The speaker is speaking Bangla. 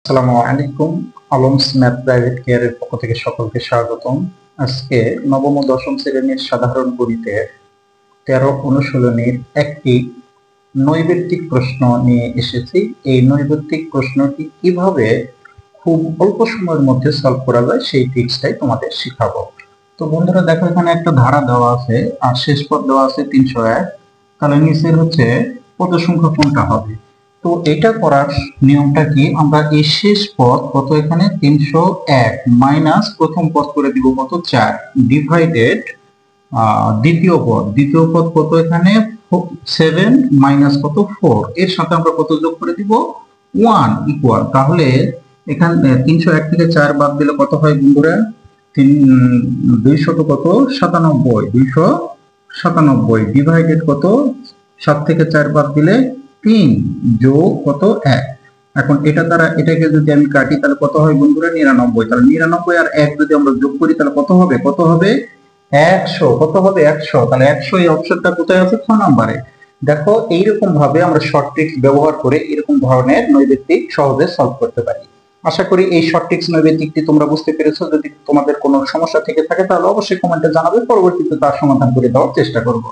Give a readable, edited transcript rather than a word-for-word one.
আসসালামু আলাইকুম। আলমস ম্যাথ প্রাইভেট কেয়ারের পক্ষ থেকে সকলকে স্বাগতম। আজকে নবম ও দশম শ্রেণীর সাধারণ গণিতের 13 অনুশীলনীর একটি নৈবেত্তিক প্রশ্ন নিয়ে এসেছি। এই নৈবেত্তিক প্রশ্নটি কিভাবে খুব অল্প সময়ের মধ্যে সলভ করা যায় সেই ট্রিক্সটাই তোমাদের শিখাবো। তো বন্ধুরা দেখো, এখানে একটা ধারা দেওয়া আছে আর শেষ পদ দেওয়া আছে 301। তাহলে নিচের হচ্ছে পদ সংখ্যা কোনটা হবে। তো এটা করার নিয়মটা কি, আমরা এই শেষ পদ কত, এখানে 301 মাইনাস প্রথম পদ করে দিব কত 4 ডিভাইডেড দ্বিতীয় পদ কত, এখানে 7 মাইনাস কত 4, এর সাথে আমরা কত যোগ করে দিব 1 ইকুয়াল। তাহলে এখানে 301 থেকে 4 বাদ দিলে কত হয় বন্ধুরা, 200 কত 97, 297 ডিভাইডেড কত 7 থেকে 4 বাদ দিলে 3 যোগ কত 1। এখন এটা দ্বারা এটাকে যদি আমি কাটি তাহলে কত হয় বন্ধুরা 99। তাহলে 99 আর 1 যদি আমরা যোগ করি তাহলে কত হবে 100। কত হবে 100। তাহলে 100 এই অপশনটা কোথায় আছে, 6 নম্বরে। দেখো এইরকম ভাবে আমরা শর্ট ট্রিক্স ব্যবহার করে এরকম ধরনের নৈবেত্তিক সহজে সলভ করতে পারি। আশা করি এই শর্ট ট্রিক্স নৈবেত্তিকটি তোমরা বুঝতে পেরেছো। যদি তোমাদের কোনো সমস্যা থেকে থাকে তাহলে অবশ্যই কমেন্টে জানাবে, পরবর্তীতে তার সমাধান করে দেওয়ার চেষ্টা করব।